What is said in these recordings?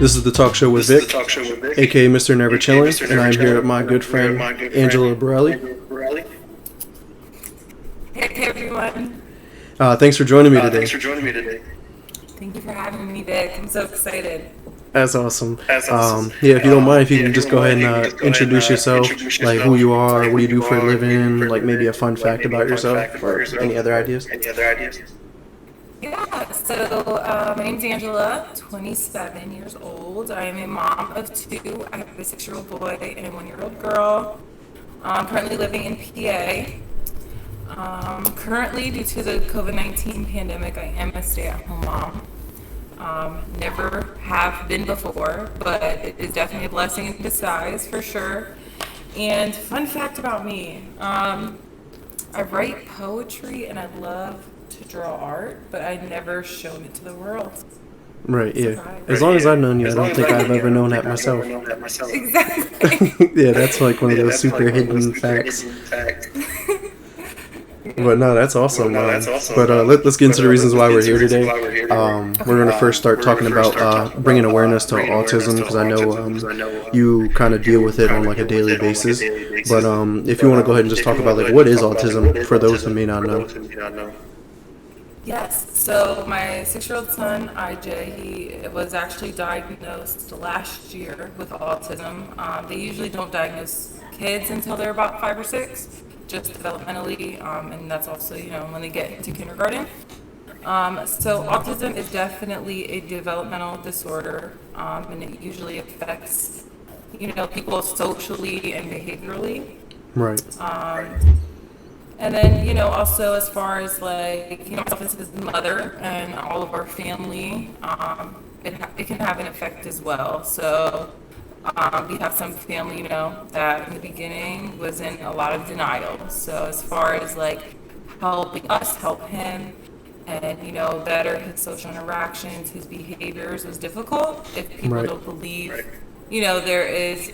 This is the Talkshow with Vic, aka Mr. Never Chillin, and I'm here with my good friend Angela Borelli. Hey everyone. Thanks for joining me today. Thank you for having me, Vic. I'm so excited. That's awesome. If you don't mind, if you can just go ahead and introduce yourself, like who you are, what do you do for a living, like maybe a fun fact about yourself, or any other ideas? Yeah, so my name's Angela, 27 years old. I am a mom of two. I have a 6-year-old boy and a 1-year-old girl. I'm currently living in PA. Currently, due to the COVID-19 pandemic, I am a stay-at-home mom. Never have been before, but it is definitely a blessing in disguise for sure. And fun fact about me, I write poetry and I love to draw art, but I've never shown it to the world. Right, yeah. As long as I've known you, I don't think I've ever known that myself. Exactly. Yeah, that's like one of those super hidden facts. But no, that's awesome. But let's get into the reasons why we're here today. We're going to first start talking about bringing awareness to autism, because I know you kind of deal with it on like a daily basis. But if you want to go ahead and just talk about like what is autism for those who may not know. Yes, so my 6-year-old son, IJ, he was actually diagnosed last year with autism. They usually don't diagnose kids until they're about 5 or 6, just developmentally, and that's also, when they get into kindergarten. So autism is definitely a developmental disorder, and it usually affects, people socially and behaviorally. Right. And then, also as far as like, myself as his mother and all of our family, it can have an effect as well. So we have some family, that in the beginning was in a lot of denial. So as far as like helping us help him and, better his social interactions, his behaviors was difficult if people Right. don't believe, there is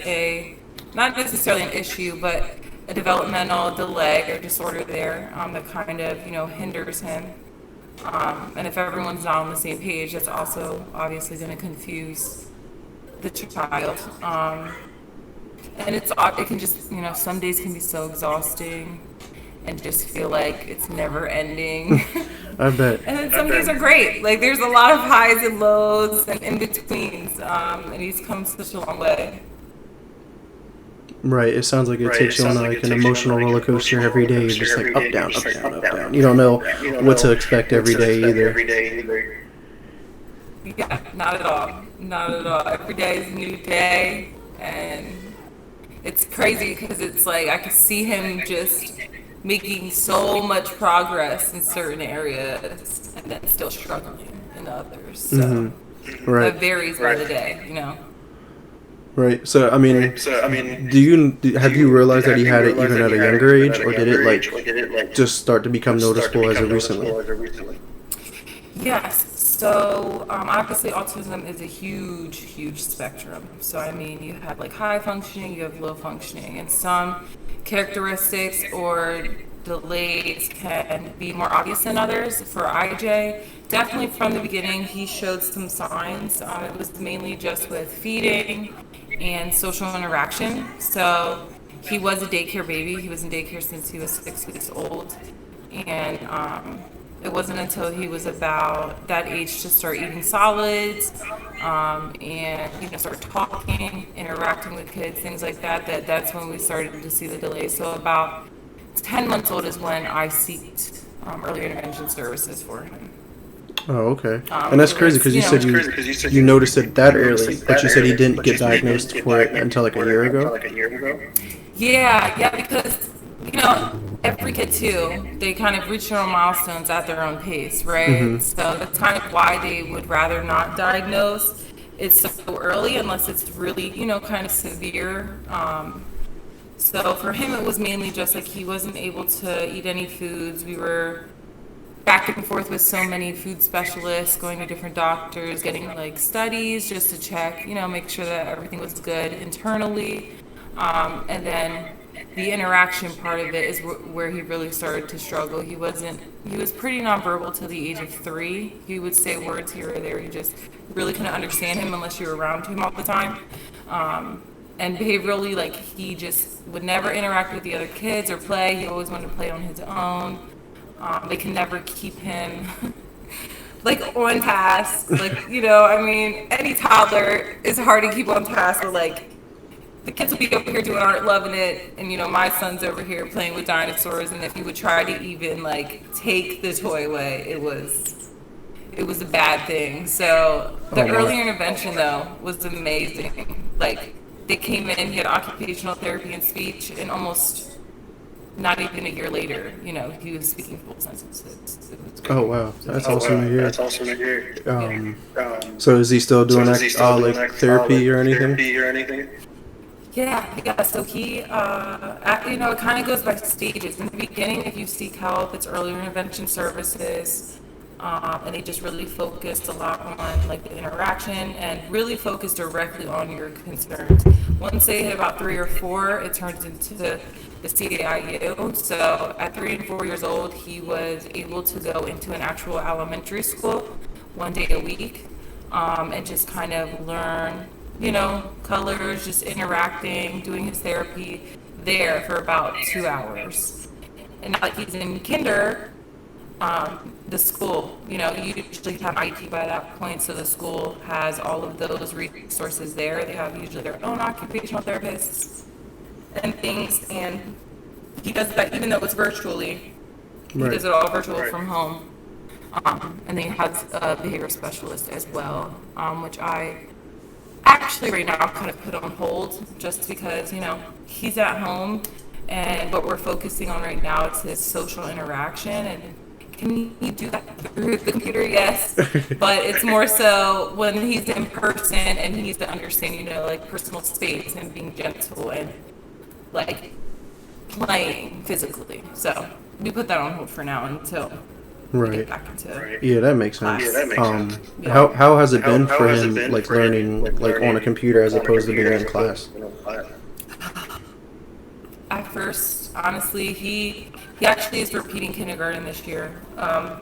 not necessarily an issue, but a developmental delay or disorder there that kind of, hinders him. And if everyone's not on the same page, that's also obviously going to confuse the child. And it can just, some days can be so exhausting and just feel like it's never ending. I bet. And then some days are great. Like there's a lot of highs and lows and in-betweens. And he's come such a long way. Right, it sounds like it takes you on like an emotional roller coaster every day. You're just like up, down, up, down, up, down. You don't know what to expect every day either. Yeah, not at all. Not at all. Every day is a new day, and it's crazy because it's like I can see him just making so much progress in certain areas and then still struggling in others. So Right. It varies by the day, Right. So I mean, have you realized that he had it even at a younger age, or did it like just start to become noticeable as of recently? Yes. So obviously autism is a huge spectrum. So I mean, you have like high functioning, you have low functioning, and some characteristics or delays can be more obvious than others. For IJ, definitely from the beginning, he showed some signs. It was mainly just with feeding and social interaction. So he was a daycare baby. He was in daycare since he was 6 weeks old. And it wasn't until he was about that age to start eating solids and start talking, interacting with kids, things like that's when we started to see the delays. So about 10 months old is when I sought early intervention services for him. Oh, okay. And that's crazy because you said you noticed it that early, but you said he didn't get diagnosed for it until like a year ago? Yeah, because, every kid too, they kind of reach their own milestones at their own pace, right? So that's kind of why they would rather not diagnose it so early unless it's really, kind of severe. So for him, it was mainly just like he wasn't able to eat any foods. We were back and forth with so many food specialists, going to different doctors, getting like studies just to check, make sure that everything was good internally. And then the interaction part of it is where he really started to struggle. He was pretty nonverbal till the age of 3. He would say words here or there. You just really couldn't understand him unless you were around him all the time. And behaviorally, like, he just would never interact with the other kids or play. He always wanted to play on his own. They can never keep him like on task. Like, you know, I mean, any toddler is hard to keep on task, but like, the kids would be over here doing art, loving it, and, you know, my son's over here playing with dinosaurs, and if he would try to even, like, take the toy away, it was a bad thing. So the early intervention, though, was amazing. Like, they came in, he had occupational therapy and speech, and almost not even a year later, you know, he was speaking full sentences. Oh, wow. That's awesome to hear. So is he still doing like therapy or anything? Yeah. So he, you know, it kind of goes by stages. In the beginning, if you seek help, it's early intervention services, and they just really focused a lot on like the interaction and really focused directly on your concerns. Once they hit about 3 or 4, it turns into the CAIU. So at 3 and 4 years old, he was able to go into an actual elementary school 1 day a week, and just kind of learn, you know, colors, just interacting, doing his therapy there for about 2 hours. And now that he's in kinder, the school, you know, you usually have IT by that point, so the school has all of those resources there. They have usually their own occupational therapists and things, and he does that even though it's virtually. He does it all virtual from home. And then he has a behavior specialist as well, which I actually right now I'm kind of put on hold just because, you know, he's at home, and what we're focusing on right now is his social interaction. And can he do that through the computer? Yes. But it's more so when he's in person and he needs to understand, you know, like personal space and being gentle and like playing physically. So we put that on hold for now until we get back into Yeah, that makes sense. How has it been for him, like learning like on a computer as opposed to being in class? At first, honestly, he actually is repeating kindergarten this year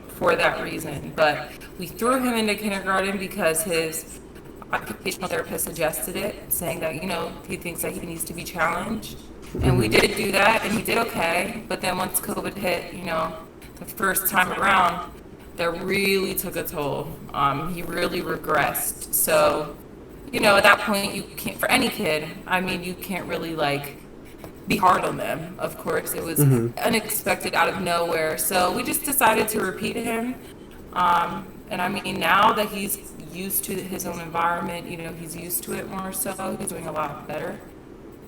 for that reason. But we threw him into kindergarten because his occupational therapist suggested it, saying that, you know, he thinks that he needs to be challenged. And we did do that, and he did okay. But then once COVID hit, you know, the first time around, that really took a toll. He really regressed. So, you know, at that point, you can't, for any kid, I mean, you can't really, like, be hard on them. Of course, it was unexpected out of nowhere. So we just decided to repeat him. And I mean, now that he's used to his own environment, you know, he's used to it more so, he's doing a lot better.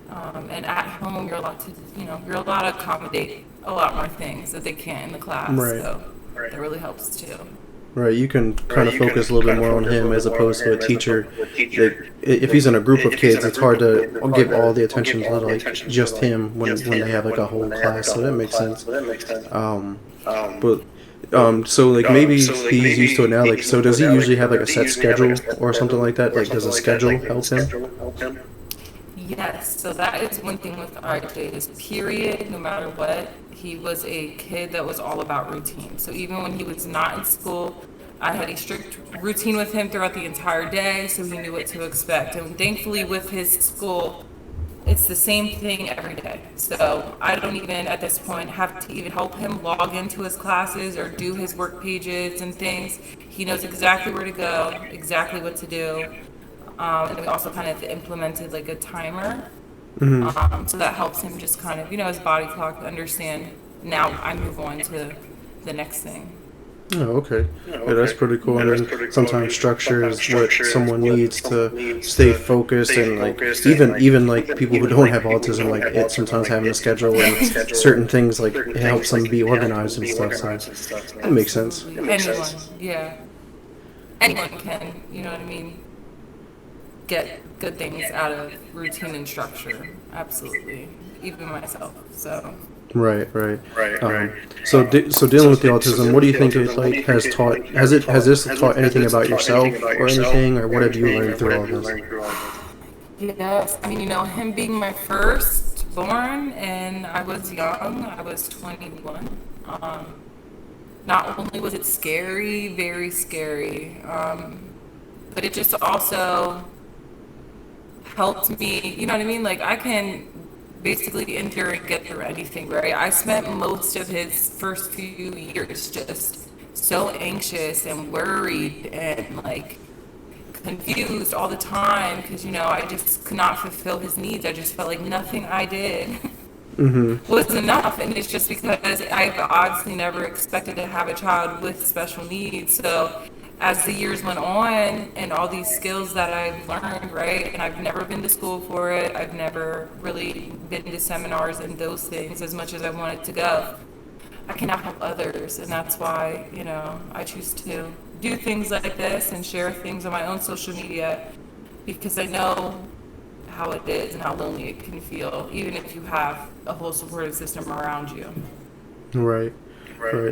And at home, you're allowed to accommodate a lot more things that they can't in the class. So that really helps too. Right, you can kind of focus a little bit more on him as opposed to a teacher. If he's in a group of kids, it's hard to give all the attention to like just him when they have like a whole class. So that makes sense. So like maybe he's used to it now. Like, so does he usually have like a set schedule or something like that? Like, does a schedule help him? Yes, so that is one thing with RJ is period, no matter what. He was a kid that was all about routine. So even when he was not in school, I had a strict routine with him throughout the entire day, so he knew what to expect. And thankfully with his school, it's the same thing every day. So I don't even, at this point, have to even help him log into his classes or do his work pages and things. He knows exactly where to go, exactly what to do. And we also kind of implemented like a timer. So that helps him just kind of, you know, his body clock, understand now I move on to the next thing. Oh, okay. Yeah, that's pretty cool. I mean, sometimes structure is what someone needs to stay focused, and like even like people who don't have autism, like it sometimes having a schedule and certain things like it helps them be organized and stuff. So that makes sense. Anyone can, you know what I mean, get good things out of routine and structure. Absolutely, even myself. So. Right. So dealing with the autism, what do you think it like has taught? Has this taught anything about yourself or anything, or what have you learned through all this? Yes, I mean, you know, him being my first, born and I was young. I was 21. Not only was it scary, very scary, but it just also helped me, you know what I mean? Like, I can basically endure and get through anything, right? I spent most of his first few years just so anxious and worried and, like, confused all the time because, you know, I just could not fulfill his needs. I just felt like nothing I did was enough. And it's just because I've obviously never expected to have a child with special needs. So as the years went on and all these skills that I've learned, right, and I've never been to school for it, I've never really been to seminars and those things as much as I wanted to go, I can now help others. And that's why, you know, I choose to do things like this and share things on my own social media, because I know how it is and how lonely it can feel, even if you have a whole supportive system around you. Right.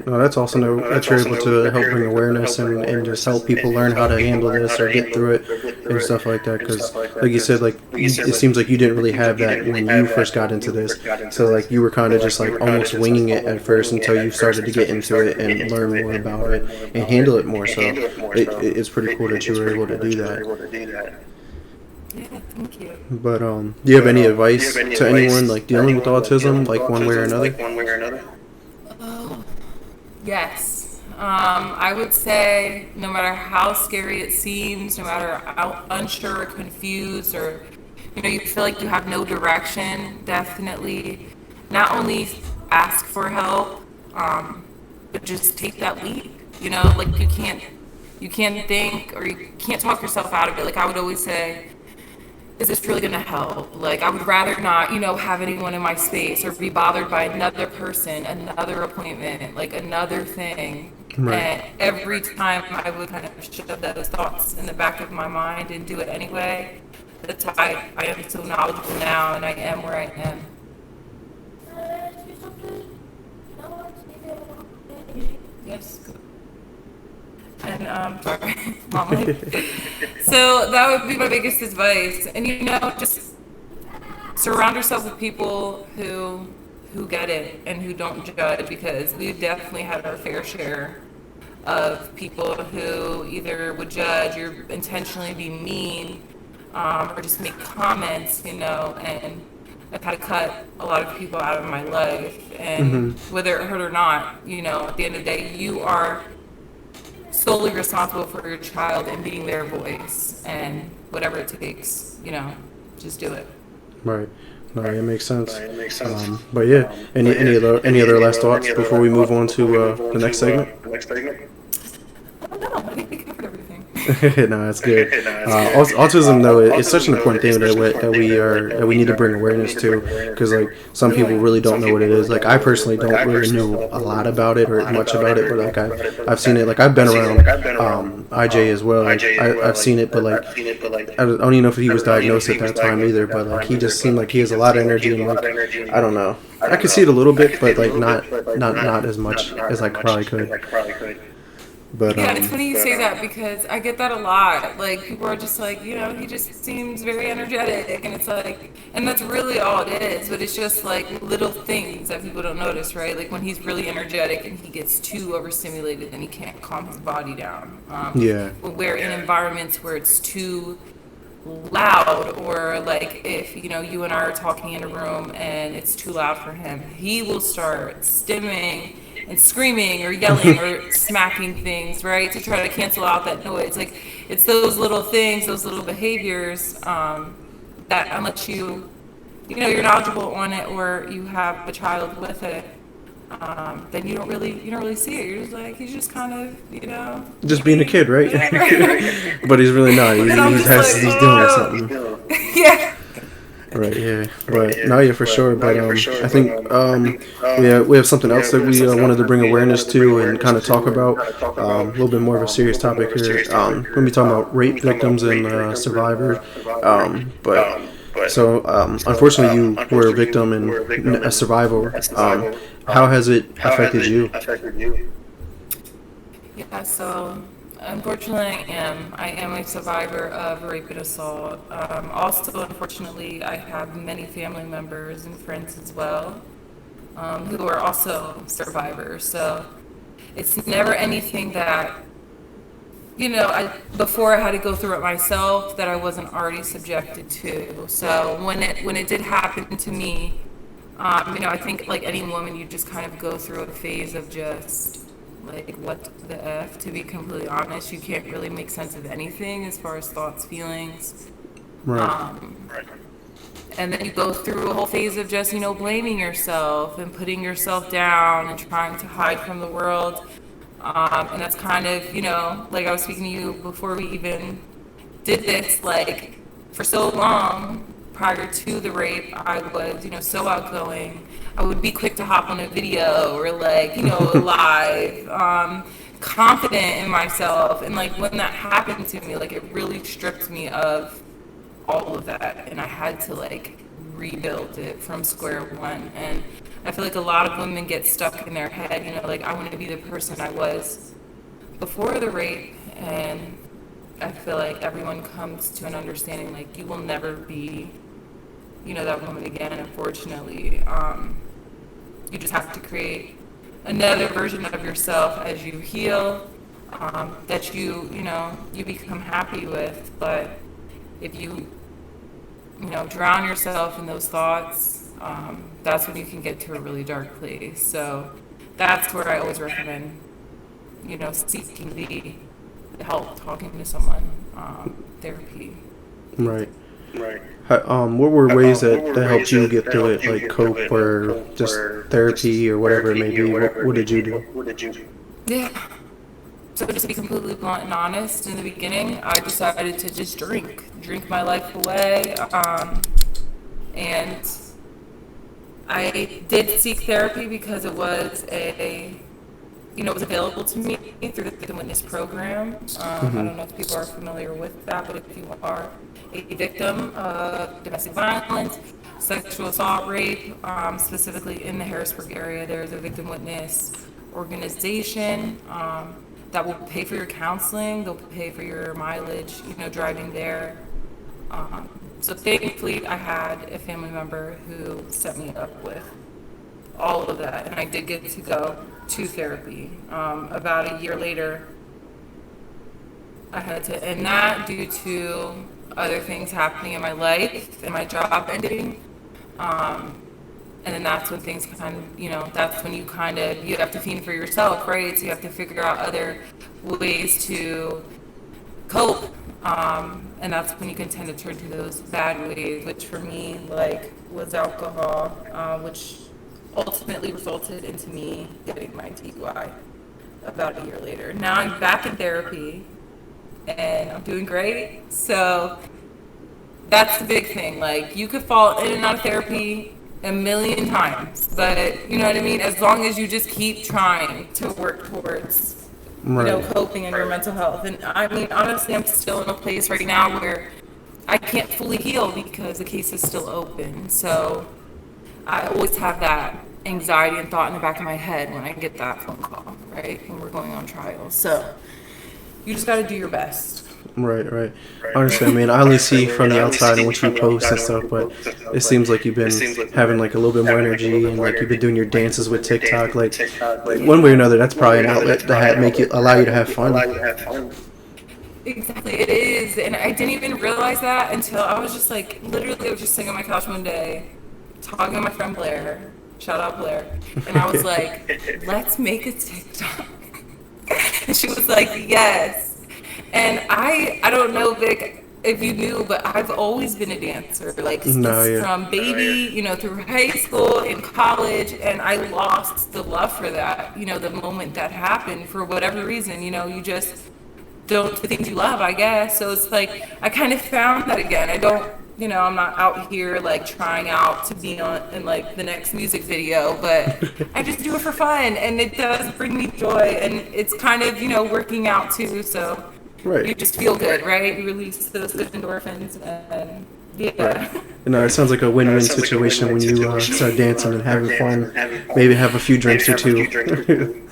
No, that's awesome that you're able to help bring awareness and just help people learn how to handle this or get through it and stuff like that. Because, like you said, like it seems like you didn't really have that when you first got into this. So, like, you were kind of just like almost winging it at first until you started to get into it and learn more about it and handle it more. So, it's pretty cool that you were able to do that. Yeah, thank you. But do you have any advice to anyone like dealing with autism, like one way or another? Yes. I would say no matter how scary it seems, no matter how unsure or confused or, you know, you feel like you have no direction, definitely not only ask for help, but just take that leap. You know, like you can't think or you can't talk yourself out of it. Like I would always say, is this really going to help? Like, I would rather not, you know, have anyone in my space or be bothered by another person, another appointment, like another thing. Right. And every time I would kind of shove those thoughts in the back of my mind and do it anyway. That's why I am so knowledgeable now and I am where I am. Yes. And sorry, Mama. So that would be my biggest advice. And you know, just surround yourself with people who get it and who don't judge, because we've definitely had our fair share of people who either would judge or intentionally be mean, or just make comments, you know, and I've had to cut a lot of people out of my life. And whether it hurt or not, you know, at the end of the day, you are solely responsible for your child and being their voice, and whatever it takes, you know, just do it. Right. No, it makes sense. But yeah, any other last thoughts before we move on to the next segment? No, I think we covered everything. No, that's good. Autism, though, it's such an important thing that we need to bring awareness to, because like some people really don't know what it is. Like I personally don't really know a lot about it or much about it, but like I've seen it. Like I've been around IJ as well. Like, I've seen it, but like I don't even know if he was diagnosed at that time either. But like he just seemed like he has a lot of energy, and like I don't know. I could see it a little bit, but like not as much as I probably could. But, yeah, it's funny you say that, because I get that a lot. Like, people are just like, you know, he just seems very energetic, and it's like, and that's really all it is, but it's just like little things that people don't notice, right? Like when he's really energetic and he gets too overstimulated, then he can't calm his body down. Where in environments where it's too loud, or like if, you know, you and I are talking in a room and it's too loud for him, he will start stimming and screaming or yelling or smacking things, right, to try to cancel out that noise. Like, it's those little things, those little behaviors that unless you know, you're knowledgeable on it or you have a child with it, then you don't really see it. You're just like, he's just kind of, you know, just being a kid, right? But he's really not. He's doing something. Yeah. Right, yeah, but no, yeah, for sure. But I think we have something else that we wanted to bring awareness to and kind of talk about, a little bit more of a serious topic here. We're going to be talking about rape victims and survivors. So unfortunately, you were a victim and a survivor. How has it affected you? Yeah, so Unfortunately, I am. I am a survivor of rape and assault. Also, unfortunately, I have many family members and friends as well who are also survivors. So it's never anything that, before I had to go through it myself that I wasn't already subjected to. So when it did happen to me, I think like any woman, you just kind of go through a phase of just like, what the F, to be completely honest. You can't really make sense of anything as far as thoughts, feelings. Right. And then you go through a whole phase of just, blaming yourself and putting yourself down and trying to hide from the world. And that's kind of, like I was speaking to you before we even did this, like for so long prior to the rape, I was, so outgoing. I would be quick to hop on a video or like, live, confident in myself. And like when that happened to me, like it really stripped me of all of that. And I had to like rebuild it from square one. And I feel like a lot of women get stuck in their head, like I want to be the person I was before the rape. And I feel like everyone comes to an understanding like you will never be, that woman again, unfortunately. You just have to create another version of yourself as you heal, that you become happy with. But if you, drown yourself in those thoughts, that's when you can get to a really dark place. So that's where I always recommend, seeking the help, talking to someone, therapy. Right. What were ways that helped you get through it, like cope or just therapy or whatever it may be? What did you do? Yeah. So just to be completely blunt and honest, in the beginning, I decided to just drink my life away. And I did seek therapy because it was it was available to me through the Victim Witness program. I don't know if people are familiar with that, but if you are a victim of domestic violence, sexual assault, rape, specifically in the Harrisburg area, there's a Victim Witness organization that will pay for your counseling. They'll pay for your mileage, driving there. So thankfully, I had a family member who set me up with all of that, and I did get to go to therapy. About a year later, I had to end that due to other things happening in my life and my job ending. And then that's when things kind of, that's when you have to fend for yourself, right? So you have to figure out other ways to cope. And that's when you can tend to turn to those bad ways, which for me, was alcohol, which ultimately resulted into me getting my DUI about a year later. Now I'm back in therapy, and I'm doing great. So that's the big thing. You could fall in and out of therapy a million times, but you know what I mean? As long as you just keep trying to work towards, coping in your mental health. And I mean, honestly, I'm still in a place right now where I can't fully heal because the case is still open. So I always have that anxiety and thought in the back of my head when I get that phone call, right? When we're going on trial. So you just got to do your best. Right. Honestly, I mean, I only see from the outside and what you post and stuff, but it seems like you've been having a little bit more energy, and you've been doing your dances with TikTok. One way or another, that's probably an outlet to allow you to have fun. Exactly, it is, and I didn't even realize that until I was just literally, I was just sitting on my couch one day, talking to my friend Blair. Shout out Blair, and I was like, "Let's make a TikTok," and she was like, "Yes." And I don't know, Vic, if you knew, but I've always been a dancer, from baby, through high school and college, and I lost the love for that, the moment that happened, for whatever reason, you just don't do the things you love, I guess. So it's I kind of found that again. I don't, I'm not out here trying out to be in the next music video, but I just do it for fun, and it does bring me joy, and it's kind of, working out too, so. Right. You just feel good, right? You release those good endorphins, and yeah. Right. It sounds like a win-win situation when you start dancing and having fun. Maybe have a few drinks or two.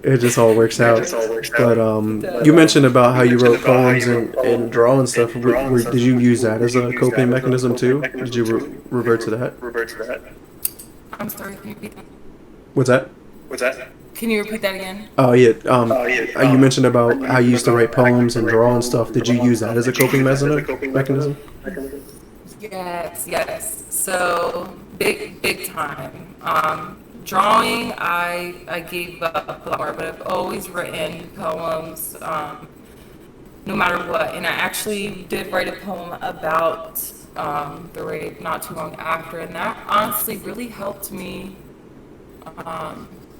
it just all works out. But you mentioned about how you wrote poems and draw and stuff. Did you use that as a coping mechanism too? Did you revert to that? I'm sorry, can you repeat that? What's that? Can you repeat that again? Oh yeah. You mentioned about how you used to write poems and draw and stuff. Did you use that as a coping mechanism? Yes. So big time. Drawing, I gave up a lot, but I've always written poems, no matter what. And I actually did write a poem about the rape not too long after, and that honestly really helped me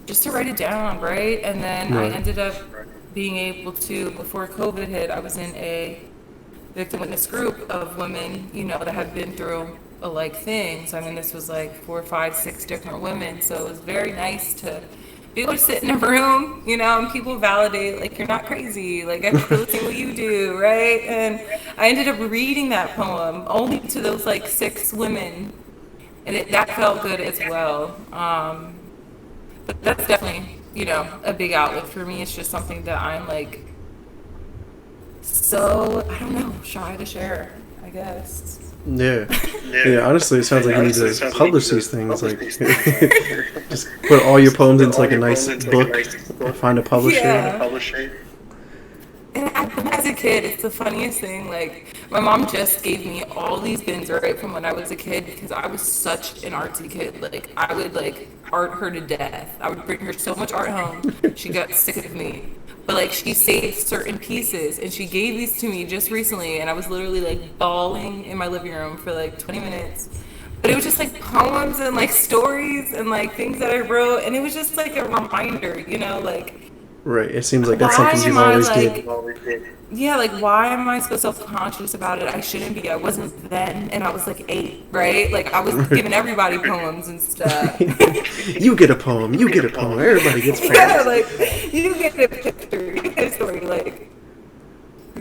just to write it down, right? And then I ended up being able to, before COVID hit, I was in a victim witness group of women, that had been through like things. I mean, this was like 4, 5, 6 different women, so it was very nice to be able to sit in a room, and people validate, like, you're not crazy, like, I feel the same what you do, right? And I ended up reading that poem only to those like 6 women, and that felt good as well. But that's definitely, a big outlet for me. It's just something that I'm like, so, I don't know, shy to share, I guess. Yeah. Honestly, it sounds like you need to publish these things. Like, just put all your poems into like a nice book, find a publisher. Yeah. And as a kid, it's the funniest thing. Like, my mom just gave me all these bins right from when I was a kid because I was such an artsy kid. Like, I would like art her to death. I would bring her so much art home. She got sick of me. But like, she saved certain pieces, and she gave these to me just recently, and I was literally like bawling in my living room for like 20 minutes. But it was just like poems and like stories and like things that I wrote, and it was just like a reminder, like. Right. It seems like that's something you've always did. Yeah, like, why am I so self-conscious about it? I shouldn't be. I wasn't then, and I was like 8, right? Like, I was giving everybody poems and stuff. You get a poem. Everybody gets poems. Yeah, like, you get a picture. You get a story. Like,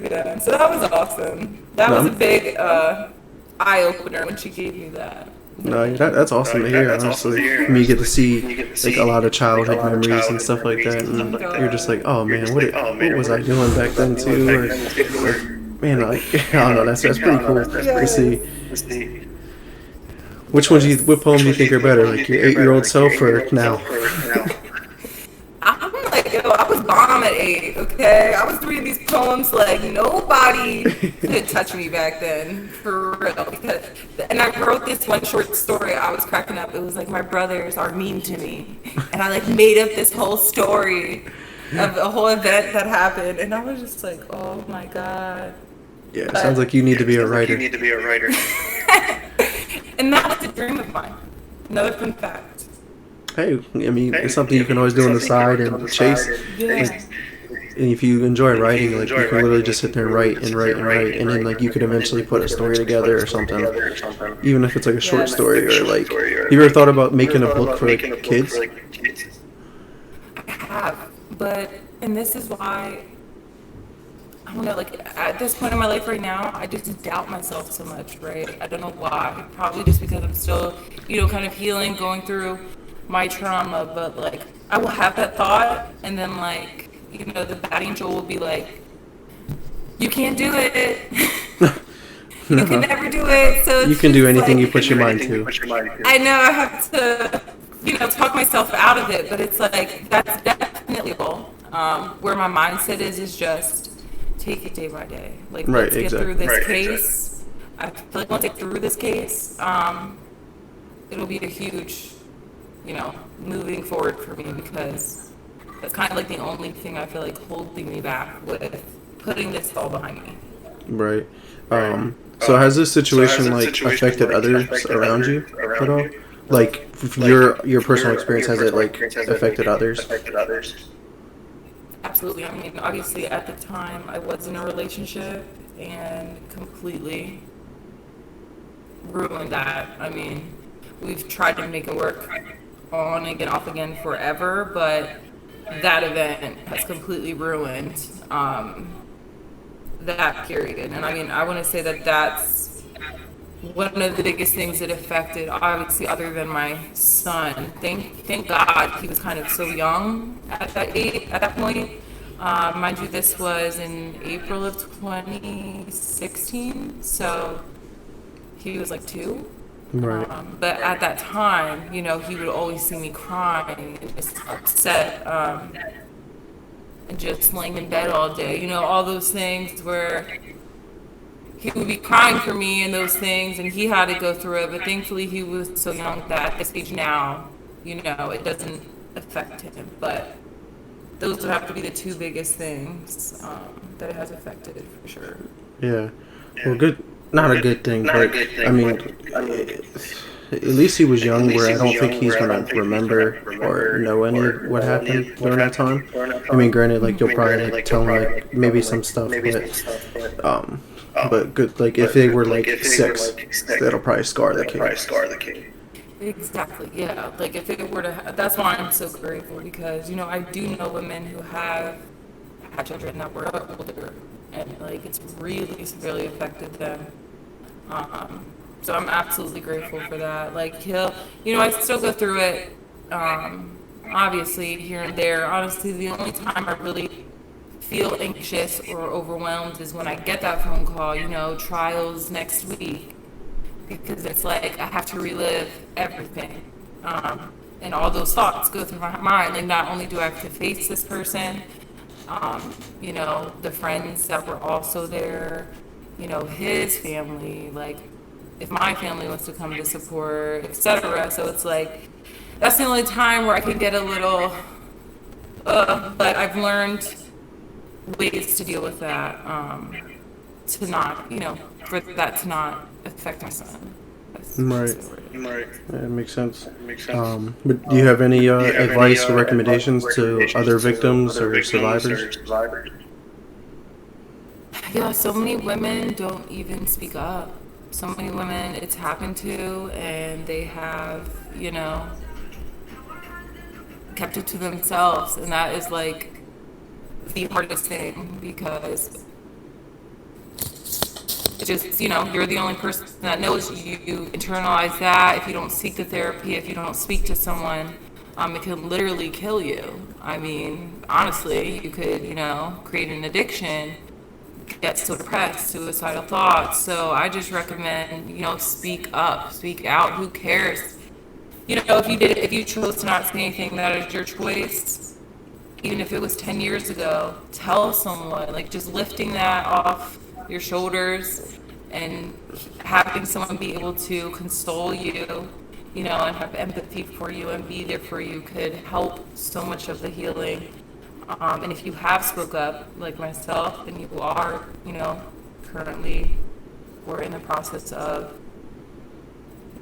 yeah. So that was awesome. That was a big eye-opener when she gave me that. No, that's awesome to hear, honestly. I mean, you get to see like a lot of childhood memories and stuff like that, and you're just like, oh man, what was I doing back then too? Or man, like, I don't know, that's pretty cool to see. What poems do you think are better, like your 8-year-old self or now? I'm like, I was bomb at 8, okay? I was reading these poems like nobody could touch me back then, for real. And I wrote this one short story, I was cracking up. It was like, my brothers are mean to me. And I like made up this whole story of a whole event that happened. And I was just like, oh my God. Yeah, it sounds like you need to be a writer. And that was a dream of mine. Another fun fact. Hey, I mean, it's something you can always do on the side and chase. Yeah. And if you enjoy writing, like, you can literally just sit there and write, and then like you could eventually put a story together or something. Even if it's like a short story or like, have you ever thought about making a book for like kids? I have, and this is why, I don't know, like, at this point in my life right now, I just doubt myself so much, right? I don't know why. Probably just because I'm still, kind of healing, going through my trauma, but like, I will have that thought, and then like, the bad angel will be like, you can't do it. You can never do it. So you can do anything you put your mind to. I know, I have to, talk myself out of it, but it's like, that's definitely where my mindset is just take it day by day. Like, let's get through this case. I feel like once I get through this case, it'll be a huge, moving forward for me, because that's kind of like the only thing I feel like holding me back with putting this all behind me. Right. So has this situation affected others around you at all? Like, your personal experience, has it like affected others? Absolutely. I mean, obviously at the time I was in a relationship and completely ruined that. I mean, we've tried to make it work on again, off again forever, but that event has completely ruined that period. And I mean, I want to say that that's one of the biggest things that affected, obviously, other than my son, thank God he was kind of so young at that point. Mind you, this was in April of 2016, so he was like 2. Right. But at that time, you know, he would always see me crying and just upset, and just laying in bed all day. You know, all those things where he would be crying for me and those things, and he had to go through it. But thankfully, he was so young that at this age now, you know, it doesn't affect him. But those would have to be the 2 biggest things that it has affected, for sure. Yeah. Well, good. Not a good thing, but I mean, at least he was young where I don't think he's going to remember or know any of what happened during that time. I mean, granted, like, you'll probably like tell him like maybe some stuff, but good, like, if they were like 6, that'll probably scar the kid. Exactly, yeah. Like, if it were to, that's why I'm so grateful, because, you know, I do know women who have had children that were older, and like it's really severely affected them. So I'm absolutely grateful for that. Like, he'll, you know, I still go through it, obviously here and there. Honestly, the only time I really feel anxious or overwhelmed is when I get that phone call, you know, trials next week, because it's like I have to relive everything. And all those thoughts go through my mind. Like, not only do I have to face this person, you know, the friends that were also there, you know, his family, like if my family wants to come to support, etc. So it's like, that's the only time where I can get a little, but I've learned ways to deal with that, to not, you know, for that to not affect my son. Right. Yeah, it makes sense. But do you have any advice or recommendations to other victims or survivors? Yeah, so many women don't even speak up. So many women it's happened to, and they have, you know, kept it to themselves, and that is like the hardest thing, because it's just, you know, you're the only person that knows you. You internalize that. If you don't seek the therapy, if you don't speak to someone, it can literally kill you. I mean, honestly, you could, you know, create an addiction, get so depressed, suicidal thoughts. So I just recommend, you know, speak up, speak out. Who cares? You know, if you chose to not say anything, that is your choice. Even if it was 10 years ago, tell someone. Like, just lifting that off your shoulders and having someone be able to console you, you know, and have empathy for you and be there for you could help so much of the healing. And if you have spoke up, like myself, and you are, you know, currently we're in the process of,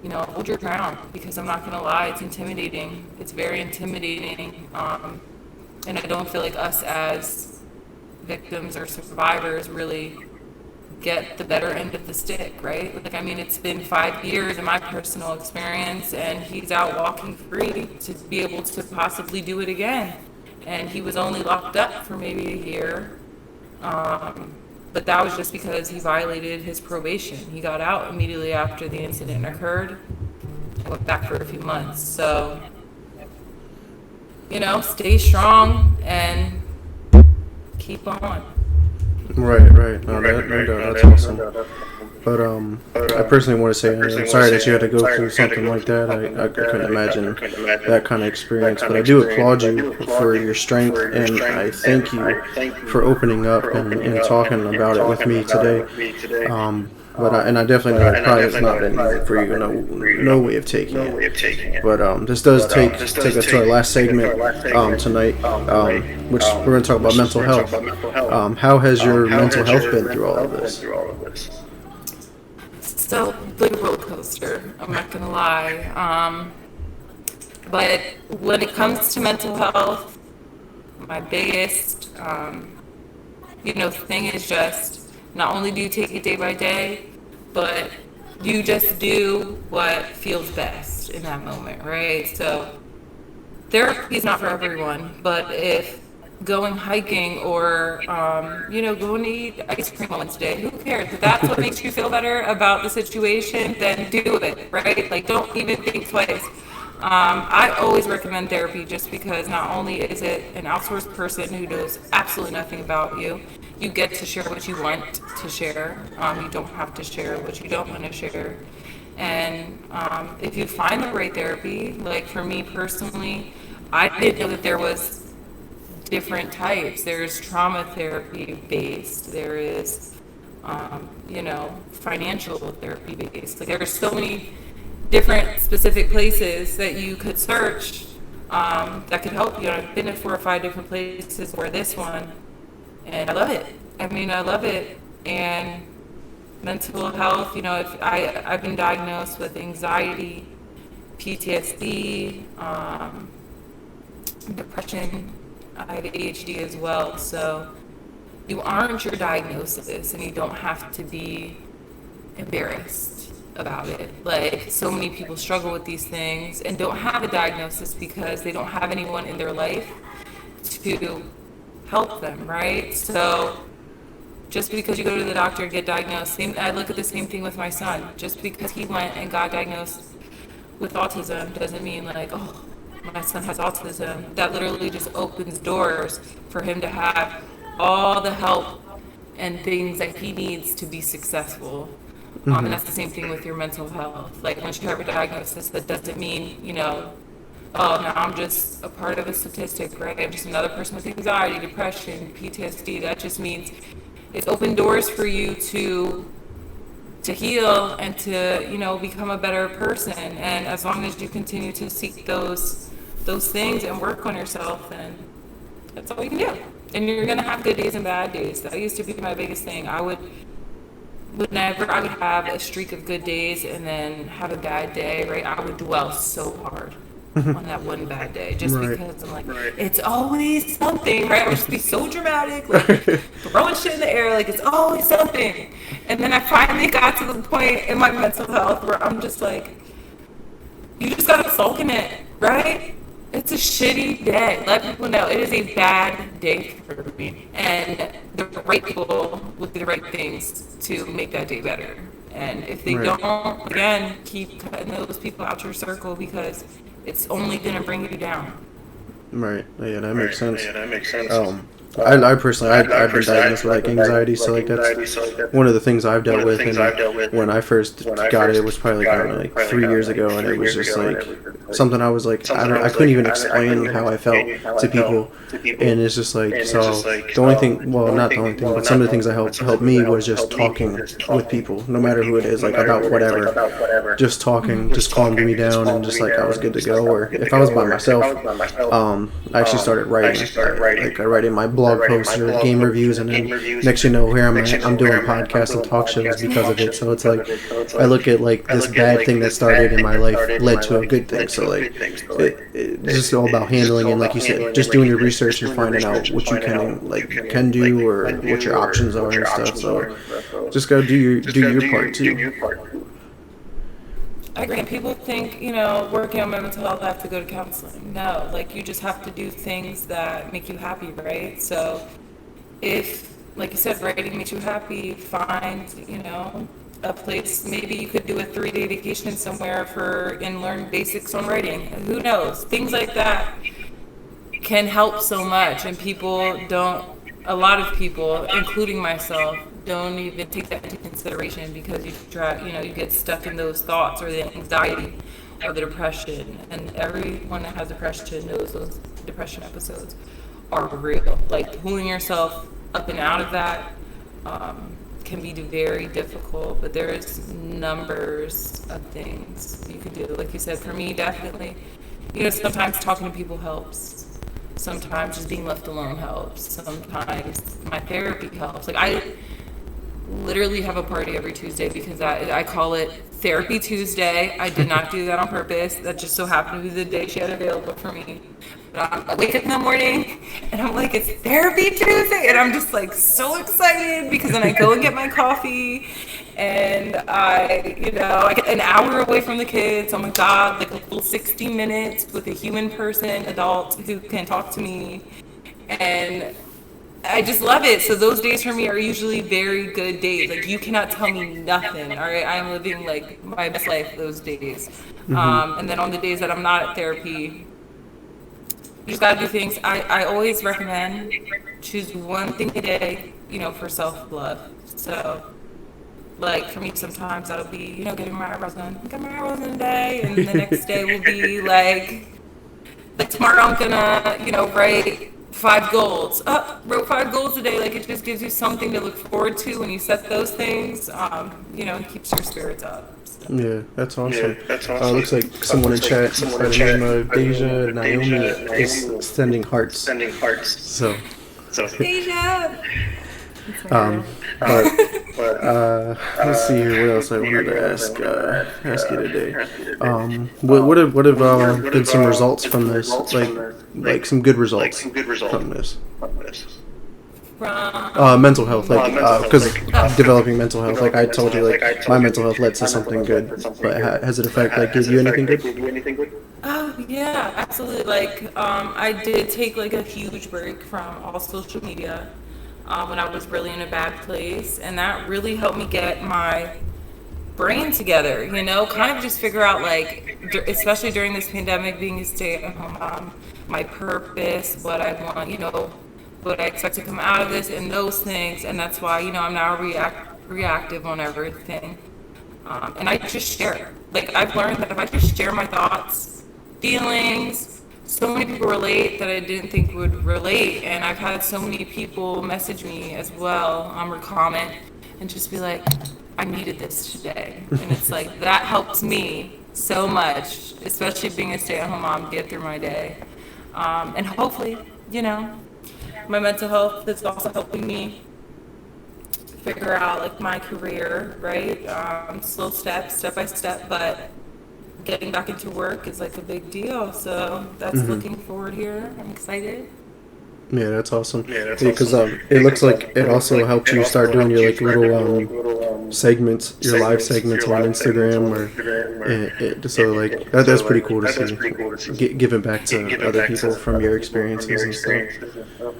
you know, hold your ground, because I'm not going to lie, it's intimidating. It's very intimidating. And I don't feel like us as victims or survivors really get the better end of the stick, right? Like, I mean, it's been 5 years in my personal experience, and he's out walking free to be able to possibly do it again. And he was only locked up for maybe a year. But that was just because he violated his probation. He got out immediately after the incident occurred. I went back for a few months. So, you know, stay strong and keep on. Right. No, that's awesome. But I personally want to say I'm sorry that you had to go through something like that. I couldn't imagine that kind of experience. But I do applaud you for your strength, and I thank you for opening up and talking about it with me today. I definitely know it probably has not been easy for you. No way of taking it. But this does take us to our last segment tonight, which we're going to talk about mental health. How has your mental health been through all of this? So, like a roller coaster, I'm not gonna lie. But when it comes to mental health, my biggest, thing is just, not only do you take it day by day, but you just do what feels best in that moment, right? So, therapy is not for everyone, but if going hiking or, going to eat ice cream on Wednesday. Who cares? If that's what makes you feel better about the situation, then do it, right? Like, don't even think twice. I always recommend therapy just because not only is it an outsourced person who knows absolutely nothing about you, you get to share what you want to share. You don't have to share what you don't want to share. And if you find the right therapy, like for me personally, I didn't know that there was different types. There's trauma therapy based. There is, financial therapy based. Like there are so many different specific places that you could search that could help you. I've been to 4 or 5 different places or this one, and I love it. I love it. And mental health, if I've been diagnosed with anxiety, PTSD, depression. I have ADHD as well, so you aren't your diagnosis, and you don't have to be embarrassed about it. Like, so many people struggle with these things and don't have a diagnosis because they don't have anyone in their life to help them, right? So just because you go to the doctor and get diagnosed, I look at the same thing with my son. Just because he went and got diagnosed with autism doesn't mean like, oh, my son has autism. That literally just opens doors for him to have all the help and things that he needs to be successful. And that's the same thing with your mental health. Like, once you have a diagnosis, that doesn't mean, oh, now I'm just a part of a statistic, right? I'm just another person with anxiety, depression, PTSD. That just means it's opened doors for you to heal and to, become a better person. And as long as you continue to seek those things and work on yourself, then that's all you can do. And you're going to have good days and bad days. That used to be my biggest thing. Whenever I would have a streak of good days and then have a bad day, right, I would dwell so hard on that one bad day, just because I'm like, it's always something, right? I would just be so dramatic, like throwing shit in the air, like it's always something. And then I finally got to the point in my mental health where I'm just like, you just gotta sulk in it, right? It's a shitty day. Let people know it is a bad day for me. And the right people will do the right things to make that day better. And if they don't, again, keep cutting those people out your circle because it's only going to bring you down. Right. Yeah, that makes sense. I personally, I've been diagnosed with like anxiety, so like that's one of the things I've dealt with. And when I first got it, it was probably like 3 years ago, and it was just like something I was like, I couldn't even explain how I felt to people, and it's just like, so the only thing, well, not the only thing, but some of the things that helped me was just talking with people, no matter who it is, like about whatever, just talking, just calmed me down, and just like I was good to go. Or if I was by myself, I actually started writing, like I write in my blog posts or game reviews, and then next you know, here I'm doing podcasts and talk shows because of it. So it's like I look at like this bad thing that started in my life led to a good thing. So like it's just all about handling, and like you said, just doing your research and finding out what you can do or what your options are and stuff. So just gotta do your part too. I agree. People think, working on my mental health, I have to go to counseling. No, like you just have to do things that make you happy, right? So if, like you said, writing makes you happy, find, a place. Maybe you could do a 3-day vacation somewhere and learn basics on writing. Who knows? Things like that can help so much, and a lot of people, including myself, don't even take that into consideration because you get stuck in those thoughts or the anxiety or the depression. And everyone that has depression knows those depression episodes are real. Like, pulling yourself up and out of that can be very difficult, but there is numbers of things you can do. Like you said, for me, definitely, sometimes talking to people helps. Sometimes just being left alone helps. Sometimes my therapy helps. Like, I literally have a party every Tuesday because I call it Therapy Tuesday. I did not do that on purpose. That just so happened to be the day she had available for me. But I wake up in the morning and I'm like, it's Therapy Tuesday, and I'm just like so excited because then I go and get my coffee and I get an hour away from the kids. Oh my God, like a full 60 minutes with a human person, adult, who can talk to me. And I just love it. So those days for me are usually very good days. Like, you cannot tell me nothing. All right, I am living like my best life those days. And then on the days that I'm not at therapy, you just gotta do things. I always recommend choose one thing a day, for self-love. So, like, for me, sometimes that'll be, getting my eyebrows done. Get my eyebrows done today, and the next day will be like tomorrow I'm gonna, write 5 goals. Wrote 5 goals a day. Like, it just gives you something to look forward to when you set those things. It keeps your spirits up. So. Yeah, that's awesome. Looks like someone in chat by the name of Deja Naomi is sending hearts. So Deja! Let's see here. What else I wanted to ask you today? What have been some results from this? Like some good results from this? Mental health, because developing mental health. Like I told you, like my mental health led to something good. But has it give you anything good? Oh yeah, absolutely. Like I did take like a huge break from all social media. When I was really in a bad place, and that really helped me get my brain together, kind of just figure out, like, especially during this pandemic, being a stay-at-home mom, my purpose, what I want, what I expect to come out of this, and those things, and that's why, I'm now reactive on everything, and I just share. Like, I've learned that if I just share my thoughts, feelings, so many people relate that I didn't think would relate, and I've had so many people message me as well, or comment, and just be like, I needed this today. And it's like, that helps me so much, especially being a stay-at-home mom, get through my day. And hopefully, my mental health is also helping me figure out, like, my career, right? Slow steps, step by step, but getting back into work is like a big deal, so that's looking forward here. I'm excited. Yeah, that's awesome. Because it looks like it also helped you start doing your like little segments, your live segments on Instagram, or so like that's pretty cool to see. Giving back to other people from your experiences and stuff.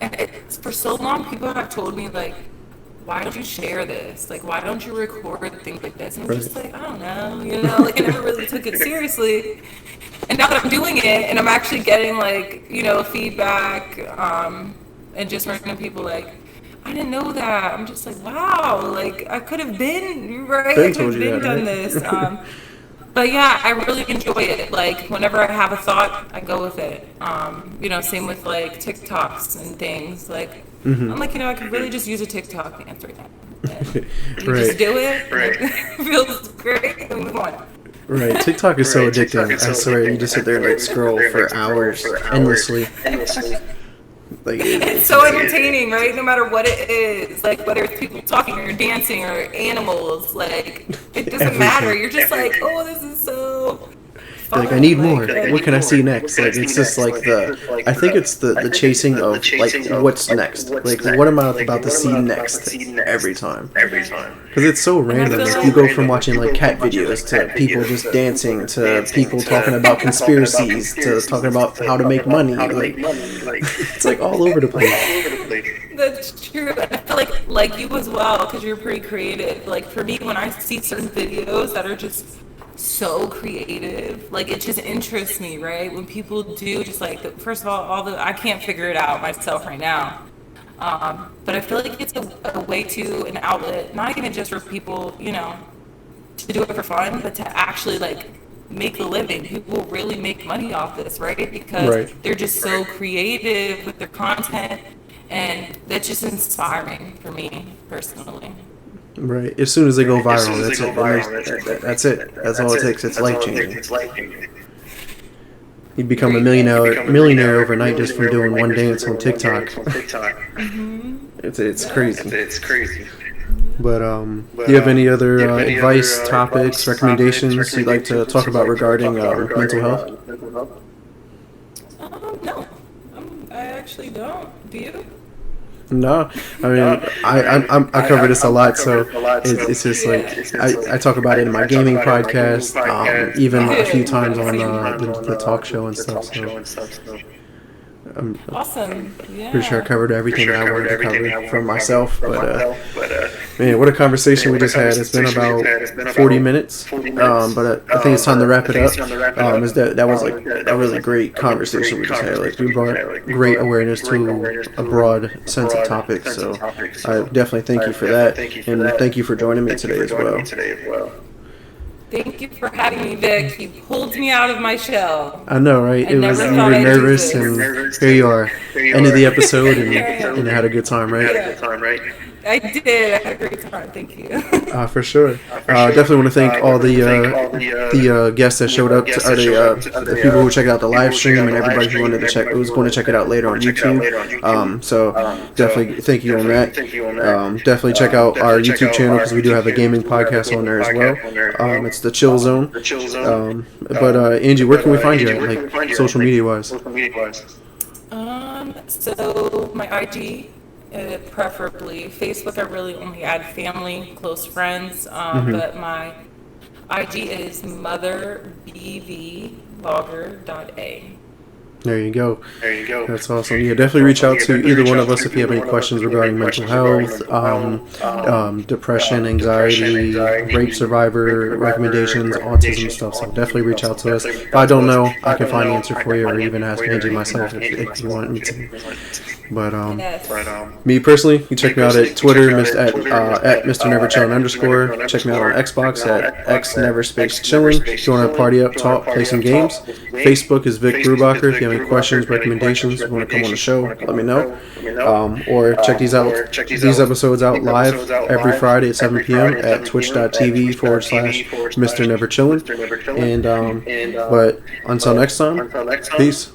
And for so long, people have told me, like, why don't you share this? Like, why don't you record things like this? And I'm just like, I don't know, like, I never really took it seriously. And now that I'm doing it, and I'm actually getting, like, feedback, and just random people, like, I didn't know that. I'm just like, wow, like, I could have been, right? I could have been done this. But yeah, I really enjoy it. Like, whenever I have a thought, I go with it. Same with, like, TikToks and things. Like, I'm like, I could really just use a TikTok dance right now. You just do it. Right. It feels great. And move on. Right. TikTok is so addictive. I swear, you just sit there and like scroll for hours endlessly. Like, it's so entertaining, right? No matter what it is, like whether it's people talking or dancing or animals, like it doesn't matter. You're just like, oh, this is so. Like, I need more. What can I see next? Like, it's just like I think it's the chasing of like what's next. Like, what am I about to see next every time? Because it's so random. Like, you go from watching like cat videos to people just dancing to people talking about conspiracies to talking about how to make money. Like, it's like all over the place. That's true. I feel like you as well, because you're pretty creative. Like, for me, when I see certain videos that are just so creative, like, it just interests me, right? When people do just like first of all I can't figure it out myself right now, but I feel like it's a way to an outlet, not even just for people, to do it for fun, but to actually like make a living. People really make money off this, right? Because they're just so creative with their content, and that's just inspiring for me personally. Right. As soon as they go viral, that's it. That's all it takes. It's life changing. You become a millionaire overnight just from doing one dance on TikTok. It's crazy. But do you have any other advice, topics, recommendations you'd like to talk about regarding mental health? No, I actually don't. Do you? No, I mean, I cover this a lot, so it's just like I talk about it in my gaming podcast, even a few times on the talk show and stuff. So I'm Awesome. Yeah. pretty sure I covered everything I wanted to cover from myself. But man, what a conversation we just had. It's been about 40 minutes. But I think it's time to wrap it up. That was like a really great conversation we just had. Like we brought great awareness to a broad sense of topics. So I definitely thank you for that, and thank you for joining me today as well. Thank you for having me, Vic. You pulled me out of my shell. I know, right? You were nervous, and here you are. End of the episode, and you had a good time, right? Yeah. I did. I had a great time. Thank you. For sure. Definitely want to thank all the guests that showed up, the people who checked out the live stream, and everybody who was going to check it out later on YouTube. So definitely thank you on that. Definitely check out our YouTube channel because we do have a gaming podcast on there as well. It's the Chill Zone. But Angie, where can we find you at, like social media wise? So my IG. Preferably Facebook. I really only add family, close friends, but my IG is motherbvlogger.a. There you go. That's awesome. Yeah, definitely reach out to either one of us if you have any questions regarding mental health, depression, anxiety, rape survivor recommendations, autism stuff. So definitely reach out to us. If I don't know, I can find the answer for you, or even ask Angie myself if you want me to. But me personally, you check me out at Twitter at Mr. Never Chillin _. Check me out on Xbox at xNever Chillin. If you want to party up, talk, play some games. Facebook is Vic Brubacher. If you have any questions, recommendations, you want to come on the show, let me know. Or check these episodes out live every Friday at 7 p.m. at twitch.tv/Mr. Never Chillin. And but until next time, peace.